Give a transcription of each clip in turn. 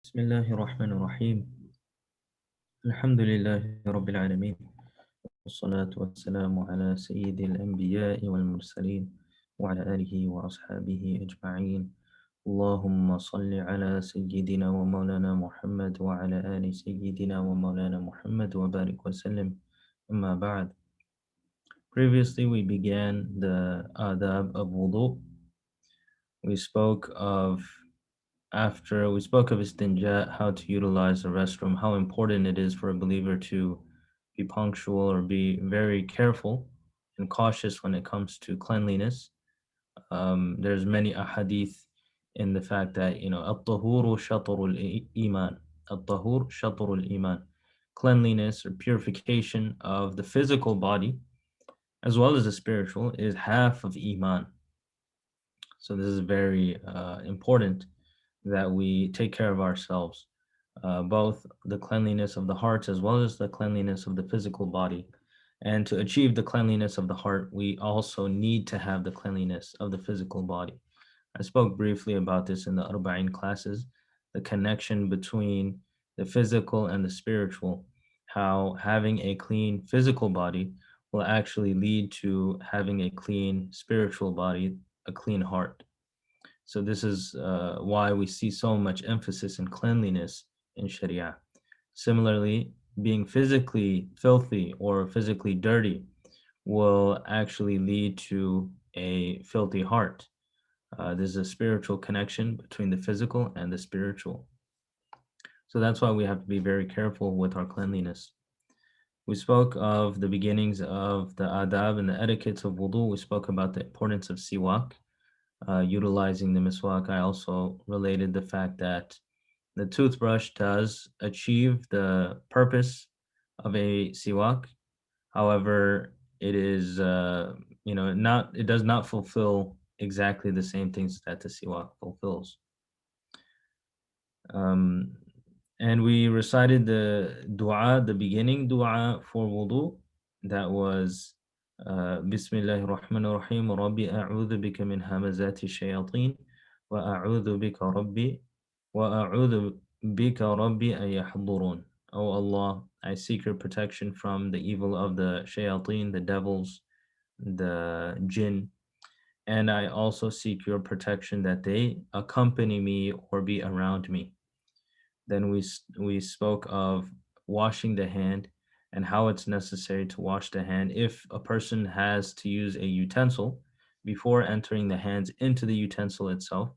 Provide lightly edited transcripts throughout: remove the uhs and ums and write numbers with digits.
بسم الله الرحمن الرحيم. الحمد لله رب العالمين، والصلاة والسلام على سيد الأنبياء والمرسلين وعلى آله وأصحابه أجمعين. اللهم صل على سيدنا ومولانا محمد وعلى آل سيدنا ومولانا محمد وبارك وسلم. أما بعد. Previously we began the adab of wudu. We spoke of After we spoke of istinja, how to utilize the restroom, how important it is for a believer to be punctual or be very careful and cautious when it comes to cleanliness. There's many ahadith in the fact that, at-tahuru shatrul iman, at-tahur shatrul iman, cleanliness or purification of the physical body as well as the spiritual is half of iman. So this is very important that we take care of ourselves, both the cleanliness of the heart as well as the cleanliness of the physical body. And to achieve the cleanliness of the heart, we also need to have the cleanliness of the physical body. I spoke briefly about this in the Arba'in classes, the connection between the physical and the spiritual, how having a clean physical body will actually lead to having a clean spiritual body, a clean heart. So this is why we see so much emphasis in cleanliness in Sharia. Similarly, being physically filthy or physically dirty will actually lead to a filthy heart. There's a spiritual connection between the physical and the spiritual. So that's why we have to be very careful with our cleanliness. We spoke of the beginnings of the adab and the etiquettes of wudu. We spoke about the importance of siwak, utilizing the miswak. I also related the fact that the toothbrush does achieve the purpose of a siwak. However, it is, it does not fulfill exactly the same things that the siwak fulfills. Um, and we recited the dua, the beginning dua for wudu. That was Bismillahir Rahmanir Rahim. Rabbi a'udhu bika min hamazati shayateen wa a'udhu bika rabbi wa a'udhu bika rabbi an yahdurun. O Allah, I seek your protection from the evil of the shayateen, the devils, the jinn, and I also seek your protection that they accompany me or be around me. Then we spoke of washing the hand and how it's necessary to wash the hand if a person has to use a utensil. Before entering the hands into the utensil itself,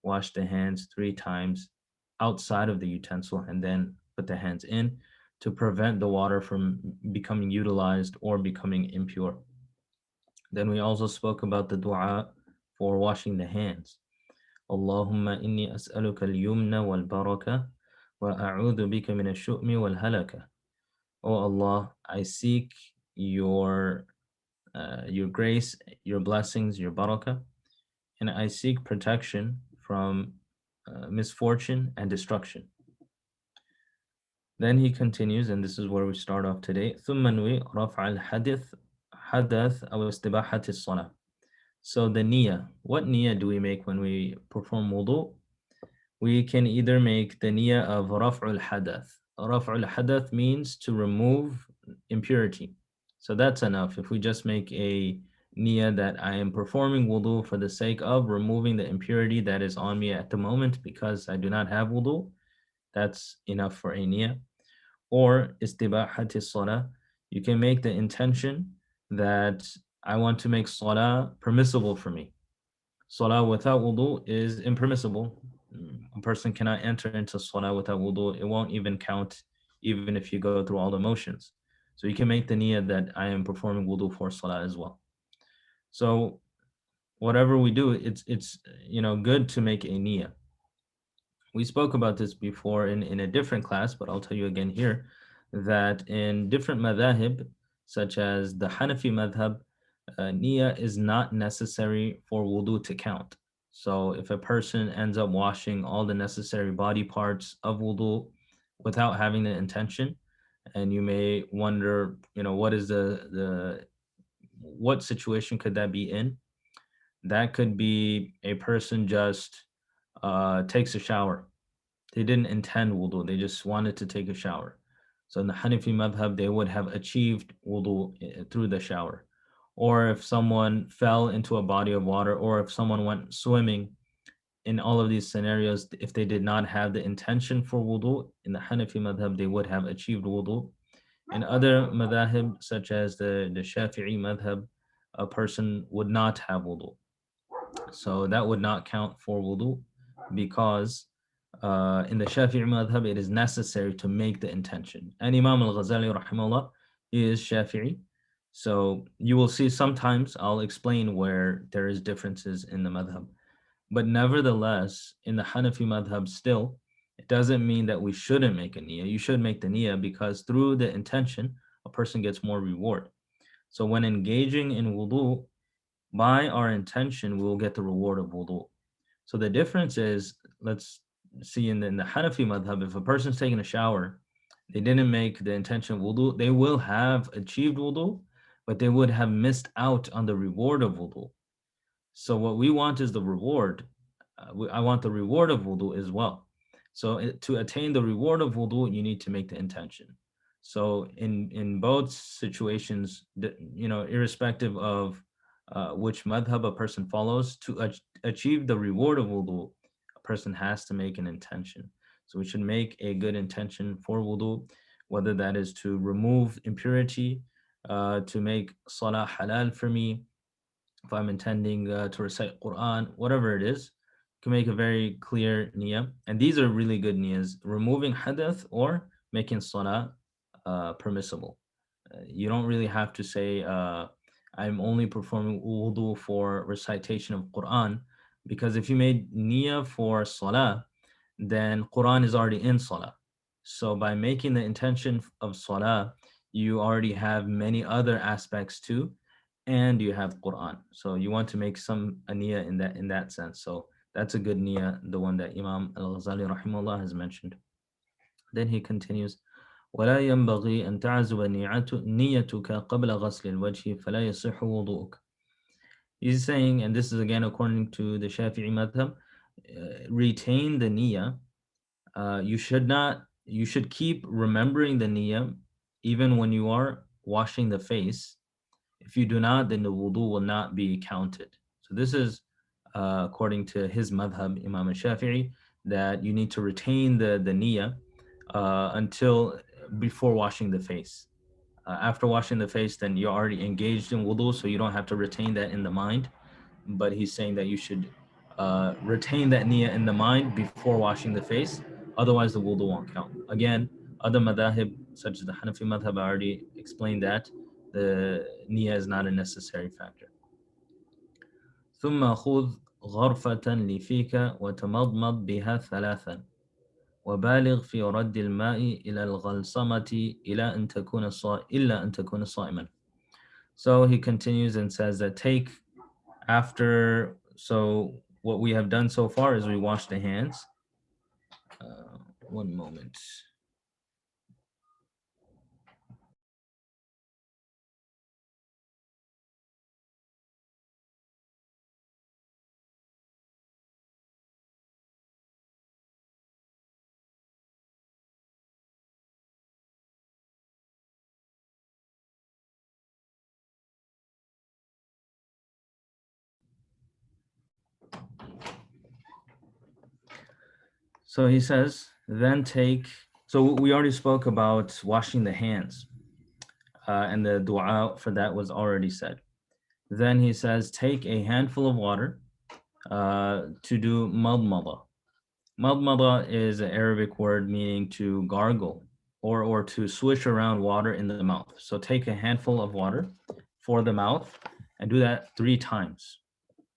wash the hands 3 times outside of the utensil and then put the hands in to prevent the water from becoming utilized or becoming impure. Then we also spoke about the dua for washing the hands. Allahumma inni as'aluka al-yumna wal-baraka wa a'udhu bika min ash-shu'mi wal-halaka. O Allah, I seek your grace, your blessings, your barakah, and I seek protection from misfortune and destruction. Then he continues, and this is where we start off today. ثم نوي رفع الحدث حدث أو استباحة الصلاة. So the niyyah, what niyyah do we make when we perform wudu? We can either make the niyyah of raf'ul hadath. Raf'ul hadath means to remove impurity. So that's enough. If we just make a niyyah that I am performing wudu for the sake of removing the impurity that is on me at the moment because I do not have wudu, that's enough for a niyyah. Or istibahati salah, you can make the intention that I want to make salah permissible for me. Salah without wudu is impermissible. A person cannot enter into salah without wudu. It won't even count, even if you go through all the motions. So you can make the niyyah that I am performing wudu for salah as well. So whatever we do, it's good to make a niyyah. We spoke about this before in a different class, but I'll tell you again here that in different madhahib, such as the Hanafi madhab, niyyah is not necessary for wudu to count. So if a person ends up washing all the necessary body parts of wudu without having the intention, and you may wonder, what is what situation could that be in? That could be a person just takes a shower They didn't intend wudu, they just wanted to take a shower. So in the Hanafi madhab, they would have achieved wudu through the shower. Or if someone fell into a body of water, or if someone went swimming, in all of these scenarios, if they did not have the intention for wudu, in the Hanafi madhab, they would have achieved wudu. In other madhahib, such as the Shafi'i madhab, a person would not have wudu. So that would not count for wudu because in the Shafi'i madhab, it is necessary to make the intention. And Imam al-Ghazali, rahimahullah, he is Shafi'i. So you will see sometimes I'll explain where there is differences in the madhab. But nevertheless, in the Hanafi madhab still, it doesn't mean that we shouldn't make a niyyah. You should make the niyyah because through the intention, a person gets more reward. So when engaging in wudu, by our intention, we will get the reward of wudu. So the difference is, let's see in the Hanafi madhab, if a person's taking a shower, they didn't make the intention of wudu, they will have achieved wudu, but they would have missed out on the reward of wudu. So what we want is the reward. I want the reward of wudu as well. So to attain the reward of wudu, you need to make the intention. So in both situations, irrespective of which madhab a person follows, to achieve the reward of wudu, a person has to make an intention. So we should make a good intention for wudu, whether that is to remove impurity, to make salah halal for me, if I'm intending to recite Quran, whatever it is, you can make a very clear niyyah. And these are really good niyyahs, removing hadath or making salah permissible. You don't really have to say, I'm only performing wudu for recitation of Quran, because if you made niyyah for salah, then Quran is already in salah. So by making the intention of salah, you already have many other aspects too, and you have Quran. So you want to make some niyyah in that sense. So that's a good niyyah, the one that Imam al-Ghazali rahimahullah has mentioned. Then he continues, ولا ينبغي أن تعزب نيتك قبل غسل الوجه فلا يصح وضوءك. He's saying, and this is again according to the Shafi'i madhab, retain the niyyah. You should keep remembering the niyyah even when you are washing the face. If you do not, then the wudu will not be counted. So this is according to his madhab, Imam al-Shafi'i, that you need to retain the niyyah until before washing the face. After washing the face, then you're already engaged in wudu, so you don't have to retain that in the mind. But he's saying that you should retain that niyyah in the mind before washing the face. Otherwise, the wudu won't count. Again, other madhahib, such as the Hanafi madhab, I already explained that the niyyah is not a necessary factor. ثم خذ غرفة لفيك وتمضمض بها ثلاثا وبالغ في رد الماء إلى الغلصمة إلا أن تكون صائما. So he continues and says that so what we have done so far is we wash the hands. One moment. So he says, so we already spoke about washing the hands, and the dua for that was already said. Then he says, take a handful of water to do madmada. Madmada is an Arabic word meaning to gargle or to swish around water in the mouth. So take a handful of water for the mouth and do that 3 times.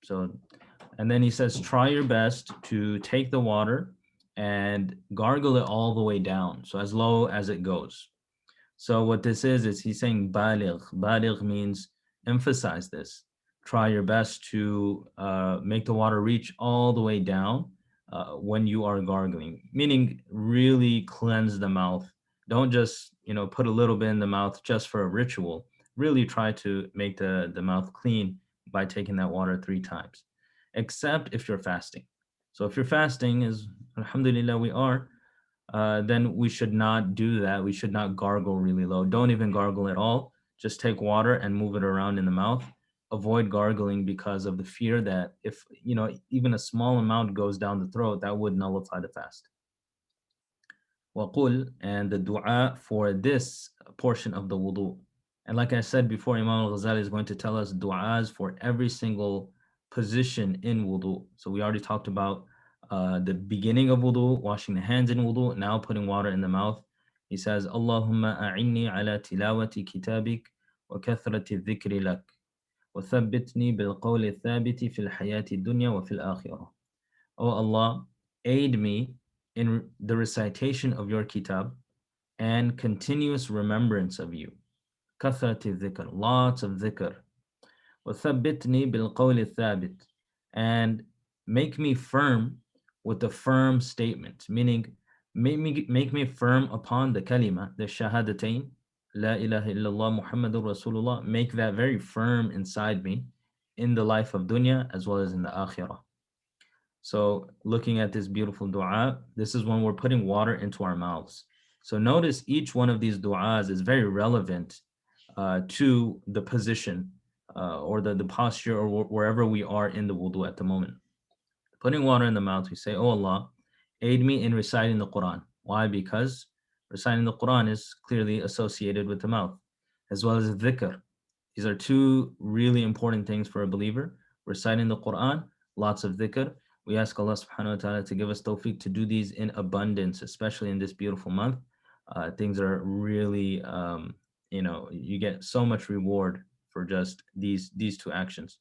And then he says, try your best to take the water and gargle it all the way down, so as low as it goes. So what this is he's saying baligh. Baligh means emphasize this. Try your best to make the water reach all the way down when you are gargling, meaning really cleanse the mouth. Don't just put a little bit in the mouth just for a ritual. Really try to make the mouth clean by taking that water 3 times, except if you're fasting. So if you're fasting, is alhamdulillah we are, then we should not do that. We should not gargle really low. Don't even gargle at all. Just take water and move it around in the mouth. Avoid gargling because of the fear that if even a small amount goes down the throat, that would nullify the fast. Waqul, and the dua for this portion of the wudu. And like I said before, Imam al-Ghazali is going to tell us du'as for every single position in wudu. So we already talked about the beginning of wudu, washing the hands in wudu, now putting water in the mouth. He says, Allahumma a'inni ala tilawati kitabik wa kathrati dhikri lak wa thabbitni bil qawli thabiti fil hayati dunya wa fil akhirah. O Allah, aid me in the recitation of your kitab and continuous remembrance of you. Kathrati dhikr, lots of dhikr. وَثَبِّتْنِي بِالْقَوْلِ الثَّابِتِ, and make me firm with the firm statement, meaning make me firm upon the kalima, the shahadatain, La ilaha illallah Muhammadur Rasulullah, make that very firm inside me in the life of dunya as well as in the akhirah. So looking at this beautiful dua, this is when we're putting water into our mouths. So notice each one of these du'as is very relevant to the position or the posture or wherever we are in the wudu at the moment. Putting water in the mouth, we say, Oh Allah, aid me in reciting the Quran. Why? Because reciting the Quran is clearly associated with the mouth, as well as dhikr. These are two really important things for a believer. Reciting the Quran, lots of dhikr. We ask Allah subhanahu wa ta'ala to give us tawfiq to do these in abundance, especially in this beautiful month. Things are really, you get so much reward for just these two actions.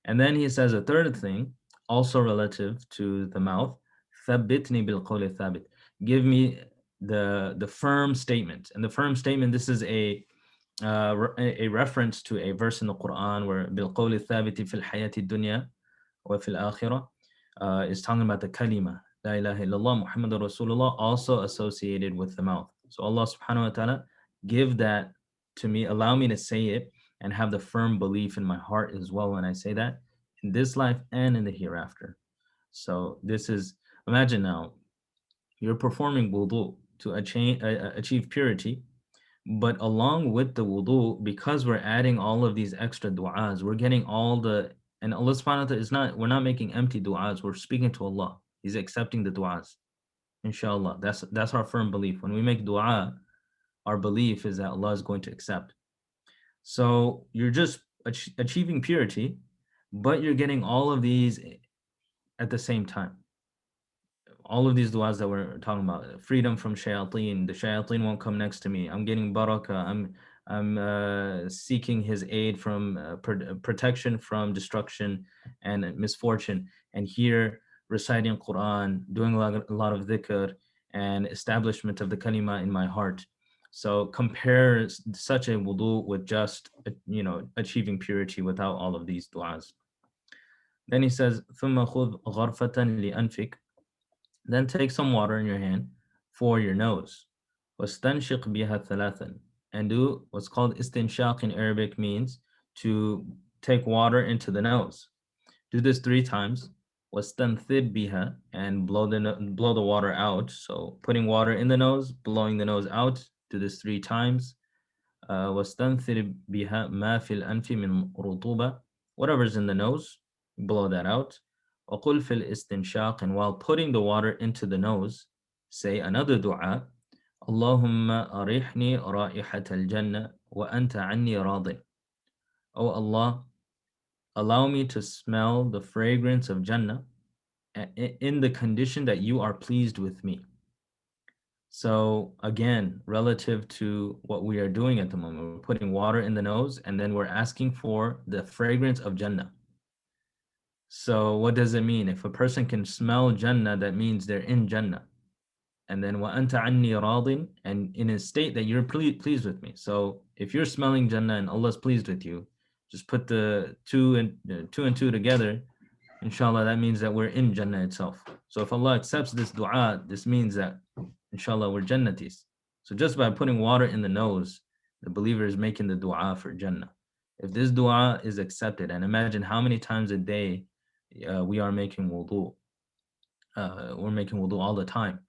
And then he says a third thing, also relative to the mouth, ثَبِّتْنِي بِالْقَوْلِ الثَّابِتِ. Give me the firm statement. And the firm statement, this is a reference to a verse in the Quran where بِالْقَوْلِ الثَّابِتِ فِي الْحَيَاةِ الدُّنْيا وَفِي الْآخِرَةِ is talking about the kalima, La ilaha illallah Muhammadur Rasulullah, also associated with the mouth. So Allah subhanahu wa ta'ala, give that to me, allow me to say it and have the firm belief in my heart as well when I say that, in this life and in the hereafter. So this is, imagine now, you're performing wudu to achieve purity, but along with the wudu, because we're adding all of these extra du'as, we're getting all the, and Allah subhanahu wa ta'ala is not, we're not making empty du'as, we're speaking to Allah. He's accepting the du'as. Inshallah. That's our firm belief. When we make du'a, our belief is that Allah is going to accept. So you're just achieving purity, but you're getting all of these at the same time. All of these du'as that we're talking about, freedom from shayateen, the shayateen won't come next to me. I'm getting barakah. I'm seeking his aid from protection from destruction and misfortune. And here, reciting Quran, doing a lot of dhikr, and establishment of the kalima in my heart. So compare such a wudu with just achieving purity without all of these du'as. Then he says, ثم خذ غرفة لأنفك. Then take some water in your hand for your nose. وَاسْتَنْشِقْ بِهَا ثَلَاثًا. And do what's called istinshaq in Arabic, means to take water into the nose. Do this 3 times. وَاسْتَنْثِبْ بِهَا. And blow the water out. So putting water in the nose, blowing the nose out. Do this 3 times. وَاسْتَنْثِرْ بِهَا مَا فِي الْأَنْفِ مِنْ رُطُوبَةٍ. Whatever's in the nose, blow that out. وَقُلْ فِي الْإِسْتِنْشَاقِ. And while putting the water into the nose, say another dua. اللهم أرحني رائحة الجنة وأنت عني راضٍ. Oh Allah, allow me to smell the fragrance of Jannah in the condition that you are pleased with me. So again, relative to what we are doing at the moment, we're putting water in the nose and then we're asking for the fragrance of Jannah. So what does it mean? If a person can smell Jannah, that means they're in Jannah. And then وَأَنْتَ عَنِّي رَاضٍ, and in a state that you're pleased with me. So if you're smelling Jannah and Allah's pleased with you, just put the two and two together. Inshallah, that means that we're in Jannah itself. So if Allah accepts this dua, this means that inshallah we're Jannatis. So just by putting water in the nose, the believer is making the dua for Jannah. If this dua is accepted, and imagine how many times a day we are making wudu. We're making wudu all the time,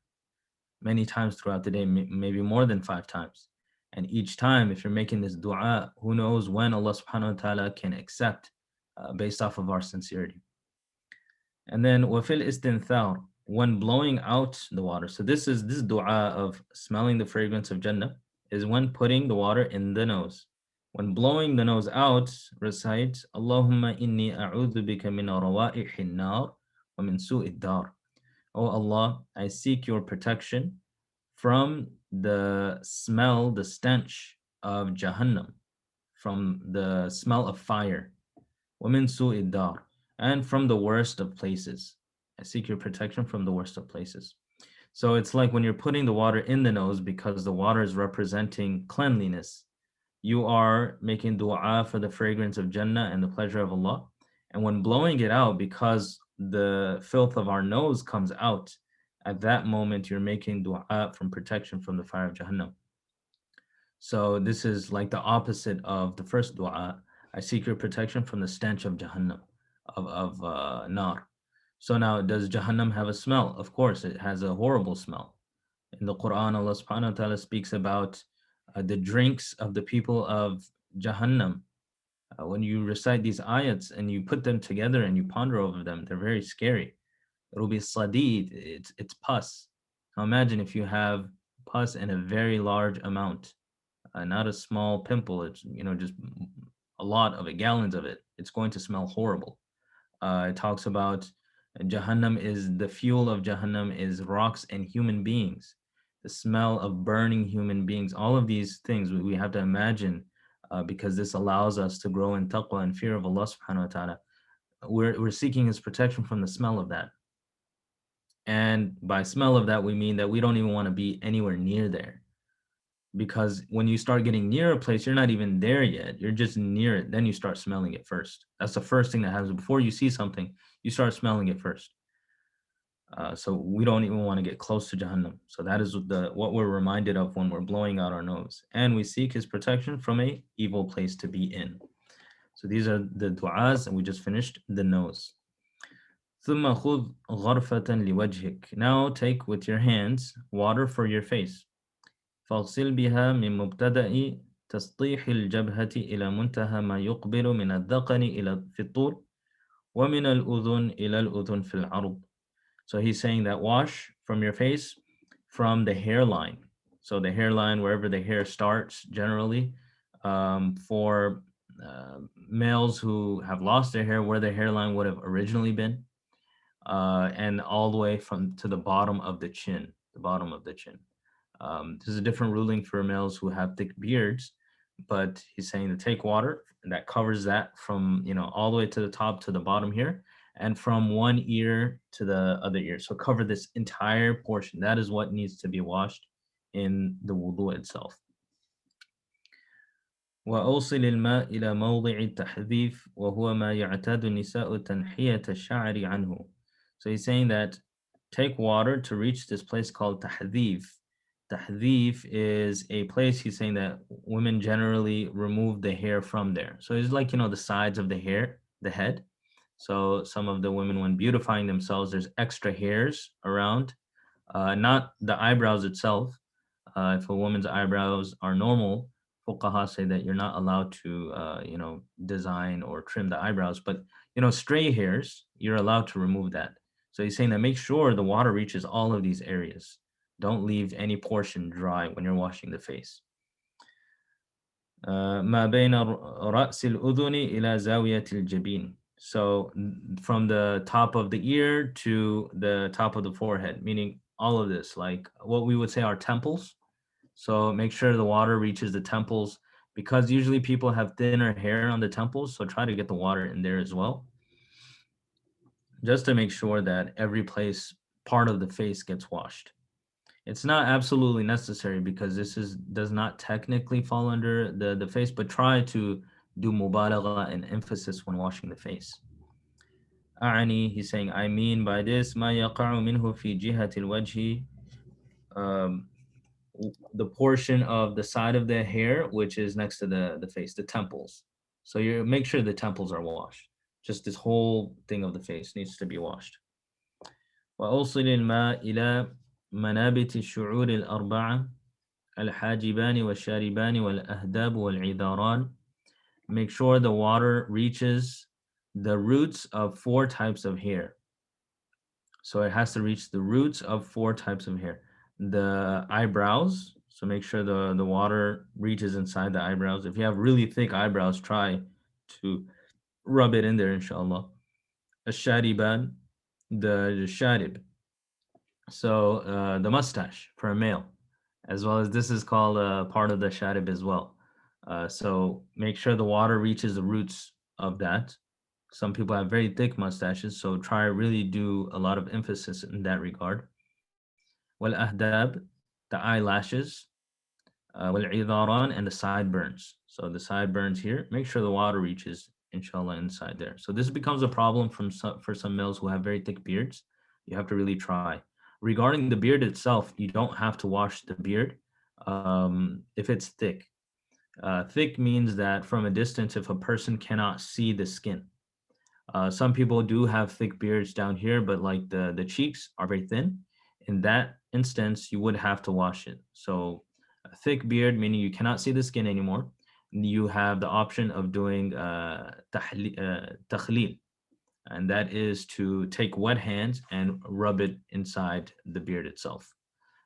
many times throughout the day, maybe more than 5 times. And each time, if you're making this dua, who knows when Allah subhanahu wa ta'ala can accept based off of our sincerity. And then wafil istinthar, when blowing out the water. So this dua of smelling the fragrance of Jannah is when putting the water in the nose. When blowing the nose out, recite Allahumma inni a'udhu bika min rawaihin nar wa min su'id dar. Oh Allah, I seek your protection from the smell, the stench of Jahannam, from the smell of fire, وَمِن سُوءِ الدَّارِ, and from the worst of places. I seek your protection from the worst of places. So it's like when you're putting the water in the nose, because the water is representing cleanliness, you are making dua for the fragrance of Jannah and the pleasure of Allah. And when blowing it out, because the filth of our nose comes out, at that moment you're making dua from protection from the fire of Jahannam. So this is like the opposite of the first dua. I seek your protection from the stench of Jahannam, of nar. So now, does Jahannam have a smell? Of course, it has a horrible smell. In the Quran, Allah subhanahu wa ta'ala speaks about the drinks of the people of Jahannam. When you recite these ayats and you put them together and you ponder over them, they're very scary. It'll be sadid, it's pus. Now imagine if you have pus in a very large amount, not a small pimple. It's just a lot of it, gallons of it. It's going to smell horrible. It talks about Jahannam is the fuel of Jahannam is rocks and human beings. The smell of burning human beings. All of these things we have to imagine, because this allows us to grow in taqwa and fear of Allah subhanahu wa ta'ala. We're seeking His protection from the smell of that. And by smell of that, we mean that we don't even want to be anywhere near there. Because when you start getting near a place, you're not even there yet. You're just near it. Then you start smelling it first. That's the first thing that happens. Before you see something, you start smelling it first. So we don't even want to get close to Jahannam. So that is what we're reminded of when we're blowing out our nose. And we seek His protection from a evil place to be in. So these are the du'as, and we just finished the nose. ثم خذ غرفة لوجهك. Now take with your hands water for your face. فاغسل بها من مبتدأ تسطيح الجبهة إلى منتهى ما يقبل من الذقن إلى في الطول ومن الأذن إلى الأذن في العرض. So he's saying that wash from your face from the hairline. So the hairline, wherever the hair starts, generally, for males who have lost their hair, where their hairline would have originally been, and all the way from to the bottom of the chin, the bottom of the chin. There's a different ruling for males who have thick beards, but he's saying to take water that covers that from all the way to the top to the bottom here, and from one ear to the other ear. So cover this entire portion. That is what needs to be washed in the wudu itself. وأوصل الماء إلى موضع التحذيف وهو ما يعتاد النساء تنحية الشعر عنه. So he's saying that take water to reach this place called tahdhif. Tahdhif is a place, he's saying, that women generally remove the hair from there. So it's like, the sides of the hair, the head. So some of the women, when beautifying themselves, there's extra hairs around, not the eyebrows itself. If a woman's eyebrows are normal, fuqaha say that you're not allowed to, design or trim the eyebrows. But, stray hairs, you're allowed to remove that. So he's saying that make sure the water reaches all of these areas. Don't leave any portion dry when you're washing the face. ما بين رأس الأذن إلى زاوية الجبين. So from the top of the ear to the top of the forehead, meaning all of this, like what we would say are temples. So make sure the water reaches the temples, because usually people have thinner hair on the temples. So try to get the water in there as well, just to make sure that every part of the face gets washed. It's not absolutely necessary, because this does not technically fall under the face, but try to do mubalagha and emphasis when washing the face. أعني, he's saying, I mean by this ما يقع منه في جهة الوجه, the portion of the side of the hair which is next to the face, the temples. So you make sure the temples are washed. Just this whole thing of the face needs to be washed. وأوصل الماء إلى منابت الشعور الأربعة الحاجبان والشاربان والأهداب والعذاران. Make sure the water reaches the roots of four types of hair. So it has to reach the roots of four types of hair. The eyebrows, so make sure the water reaches inside the eyebrows. If you have really thick eyebrows, try to rub it in there, inshallah. A shadiban, the shadib, so the mustache for a male, as well as this is called part of the shadib as well. So make sure the water reaches the roots of that. Some people have very thick mustaches, so try really do a lot of emphasis in that regard. Wal ahdab, the eyelashes, wal idaran, and the sideburns. So the sideburns here, make sure the water reaches, inshallah, inside there. So this becomes a problem for some males who have very thick beards. You have to really try. Regarding the beard itself, you don't have to wash the beard if it's thick. Thick means that from a distance, if a person cannot see the skin. Some people do have thick beards down here, but like the cheeks are very thin. In that instance, you would have to wash it. So a thick beard, meaning you cannot see the skin anymore. You have the option of doing takhleel, and that is to take wet hands and rub it inside the beard itself.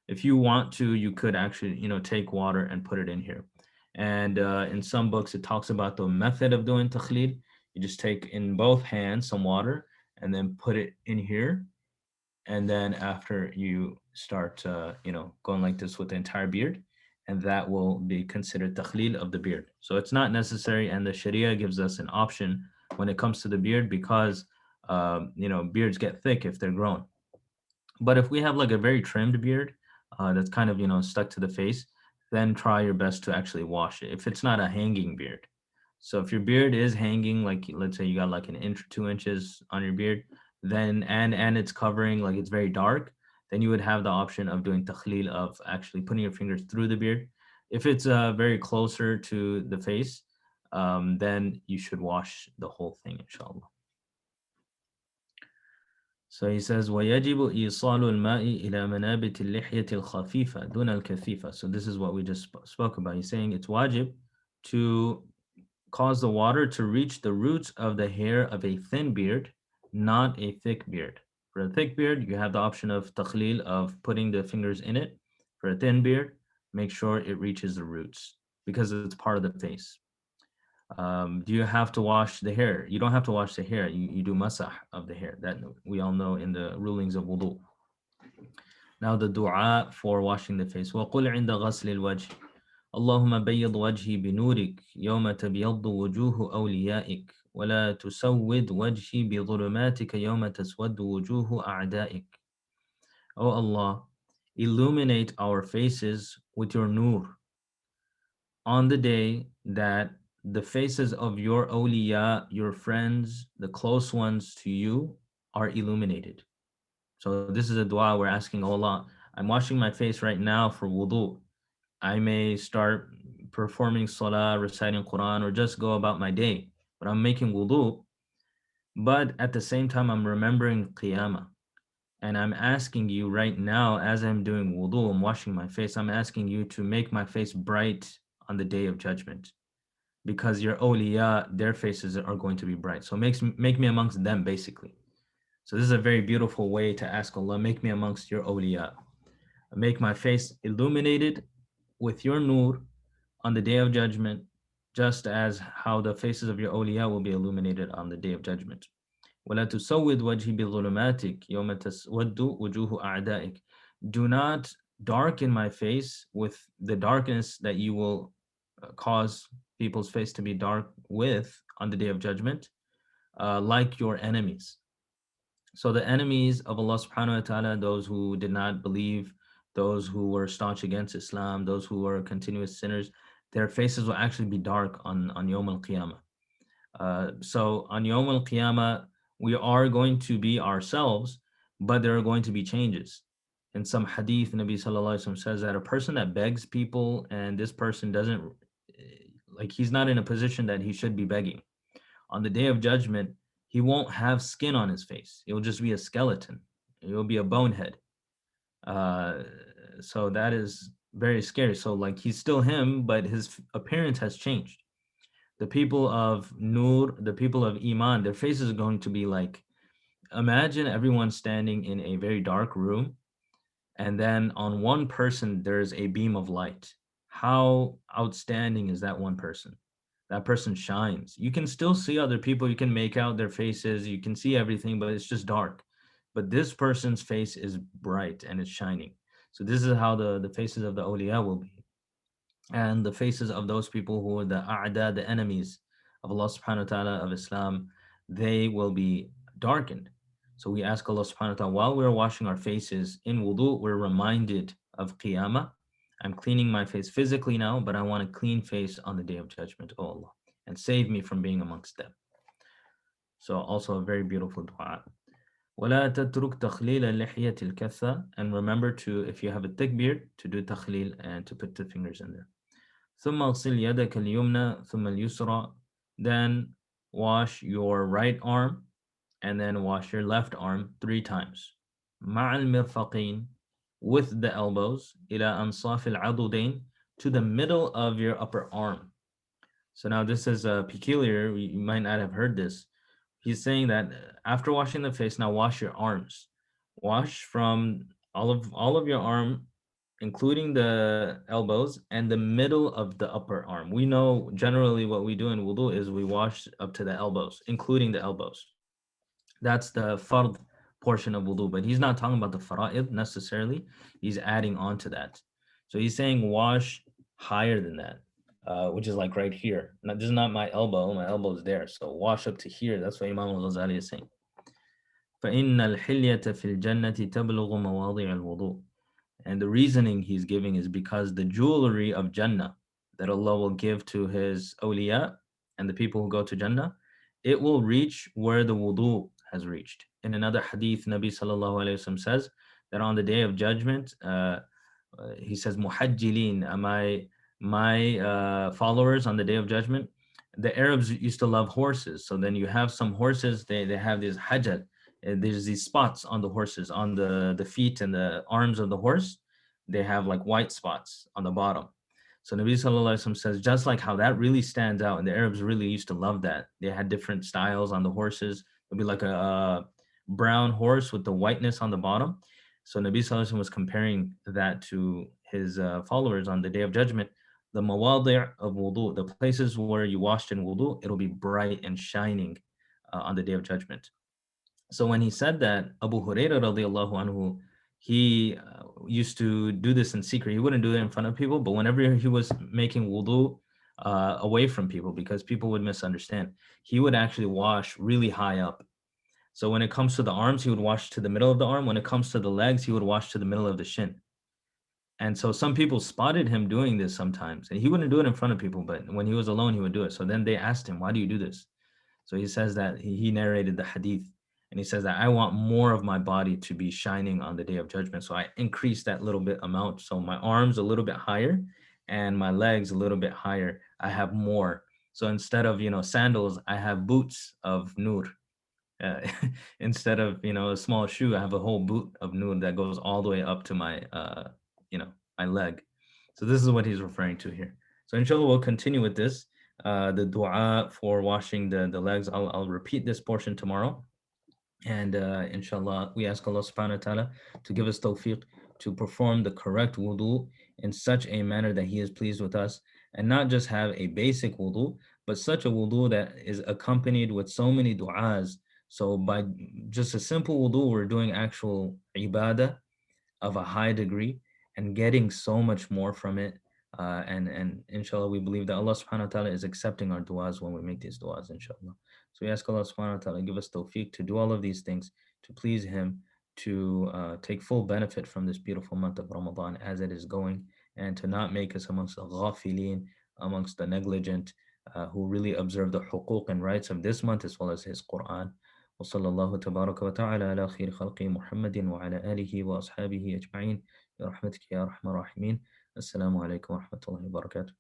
If you want to, you could actually, take water and put it in here. And in some books, it talks about the method of doing takhleel. You just take in both hands some water and then put it in here. And then after you start, going like this with the entire beard, and that will be considered takhleel of the beard. So it's not necessary, and the Sharia gives us an option when it comes to the beard because, beards get thick if they're grown. But if we have like a very trimmed beard that's kind of stuck to the face, then try your best to actually wash it. If it's not a hanging beard, so if your beard is hanging, like let's say you got like an inch or 2 inches on your beard, then and it's covering like it's very dark, then you would have the option of doing takhleel of actually putting your fingers through the beard. If it's very closer to the face, then you should wash the whole thing, inshallah. So he says, وَيَجِبُ إِيصَالُ الْمَاءِ إِلَى مَنَابِتِ اللِّحْيَةِ الْخَفِيفَةِ دُونَ الْكَثِيفَةِ. So this is what we just spoke about. He's saying it's wajib to cause the water to reach the roots of the hair of a thin beard, not a thick beard. For a thick beard, you have the option of takhleel, of putting the fingers in it. For a thin beard, make sure it reaches the roots because it's part of the face. Do you have to wash the hair? You don't have to wash the hair. You do masah of the hair. That we all know in the rulings of wudu. Now the dua for washing the face. وَقُلْ عِنْدَ غَسْلِ الْوَجْهِ اللهم بيض وجهي بنورك يوم تبيض وجوه أوليائك ولا تسود وجهي بظلماتك يوم تسود وجوه أعدائك. O Allah, illuminate our faces with your nur on the day that the faces of your awliya, your friends, the close ones to you, are illuminated. So this is a dua we're asking Allah. I'm washing my face right now for wudu. I may start performing salah, reciting Quran, or just go about my day, but I'm making wudu. But at the same time, I'm remembering qiyamah. And I'm asking you right now, as I'm doing wudu, I'm washing my face, I'm asking you to make my face bright on the day of judgment. Because your awliya, their faces are going to be bright. So make me amongst them, basically. So this is a very beautiful way to ask Allah, make me amongst your awliya. Make my face illuminated with your nur on the day of judgment, just as how the faces of your awliya will be illuminated on the day of judgment. وَلَا تُسَوِّدْ وَجْهِ بِظُلُمَاتِكَ يَوْمَ تَسْوَدُّ وُجُوهُ أَعْدَائِكَ. Do not darken my face with the darkness that you will cause people's face to be dark with on the day of judgment, like your enemies. So the enemies of Allah subhanahu wa ta'ala, those who did not believe, those who were staunch against Islam, those who were continuous sinners, their faces will actually be dark on Yawm al-Qiyamah. So on Yawm al-Qiyamah, we are going to be ourselves, but there are going to be changes. In some hadith, Nabi Sallallahu Alaihi Wasallam says that a person that begs people and this person doesn't, like he's not in a position that he should be begging. On the day of judgment, he won't have skin on his face. It will just be a skeleton. You'll be a bonehead. Uh, so that is very scary. So like he's still him, but his appearance has changed. The people of Nur, the people of Iman, their faces are going to be like, imagine everyone standing in a very dark room, and then on one person there's a beam of light. How outstanding is that one person? That person shines. You can still see other people, you can make out their faces, you can see everything, but it's just dark. But this person's face is bright and it's shining. So this is how the faces of the awliya will be, and the faces of those people who are the a'da, the enemies of Allah subhanahu wa ta'ala, of Islam, they will be darkened. So we ask Allah subhanahu wa ta'ala, while we're washing our faces in wudu, we're reminded of qiyamah. I'm cleaning my face physically now, but I want a clean face on the day of judgment, oh Allah, and save me from being amongst them. So also a very beautiful dua. ولا تترك تخليل اللحية الكثة, and remember to, if you have a thick beard, to do takhleel and to put the fingers in there. ثم اغسل يدك اليمنى ثم اليسرى, then wash your right arm and then wash your left arm 3 times. مع المرفقين, with the elbows, إلى أنصاف العضدين, to the middle of your upper arm. So now this is peculiar, you might not have heard this. He's saying that after washing the face, now wash your arms. Wash from all of your arm, including the elbows and the middle of the upper arm. We know generally what we do in wudu is we wash up to the elbows, including the elbows. That's the fard portion of wudu, but he's not talking about the fara'id necessarily. He's adding on to that. So he's saying wash higher than that, which is like right here. Now, this is not my elbow. My elbow is there. So wash up to here. That's what Imam al-Ghazali is saying. فَإِنَّ الْحِلْيَةَ فِي الْجَنَّةِ تَبْلُغُ مَوَاضِعَ الْوُضُوءِ. And the reasoning he's giving is because the jewelry of Jannah that Allah will give to his awliya and the people who go to Jannah, it will reach where the wudu has reached. In another hadith, Nabi sallallahu alayhi wasallam says that on the day of judgment, he says, Muhajjilin, my followers on the day of judgment, the Arabs used to love horses. So then you have some horses, they have this hajjat, there's these spots on the horses, on the feet and the arms of the horse. They have like white spots on the bottom. So Nabi Sallallahu Alaihi Wasallam says, just like how that really stands out, and the Arabs really used to love that. They had different styles on the horses. It'd be like a brown horse with the whiteness on the bottom. So Nabi Sallallahu Alaihi Wasallam was comparing that to his followers on the day of judgment. The mawadi' of wudu, the places where you washed in wudu, it'll be bright and shining on the day of judgment. So when he said that, Abu Hurairah radiallahu anhu, he used to do this in secret. He wouldn't do it in front of people, but whenever he was making wudu away from people, because people would misunderstand, he would actually wash really high up. So when it comes to the arms, he would wash to the middle of the arm. When it comes to the legs, he would wash to the middle of the shin. And so some people spotted him doing this sometimes. And he wouldn't do it in front of people, but when he was alone, he would do it. So then they asked him, why do you do this? So he says that he narrated the hadith, and he says that I want more of my body to be shining on the day of judgment. So I increase that little bit amount. So my arms a little bit higher and my legs a little bit higher. I have more. So instead of, sandals, I have boots of nur. Uh, instead of, a small shoe, I have a whole boot of nur that goes all the way up to my, my leg. So this is what he's referring to here. So inshallah, we'll continue with this. The dua for washing the legs. I'll repeat this portion tomorrow. And inshallah, we ask Allah subhanahu wa ta'ala to give us tawfiq to perform the correct wudu in such a manner that He is pleased with us, and not just have a basic wudu, but such a wudu that is accompanied with so many du'as. So by just a simple wudu, we're doing actual ibadah of a high degree and getting so much more from it. And inshallah, we believe that Allah subhanahu wa ta'ala is accepting our du'as when we make these du'as, inshallah. So we ask Allah subhanahu wa ta'ala give us tawfiq to do all of these things, to please Him, to take full benefit from this beautiful month of Ramadan as it is going, and to not make us amongst the ghafilin, amongst the negligent, who really observe the huquq and rights of this month as well as His Quran. وصلى الله تبارك وتعالى على خير خلقه محمد وعلى آله وأصحابه أجمعين برحمتك يا أرحم الراحمين. السلام عليكم ورحمة الله وبركاته.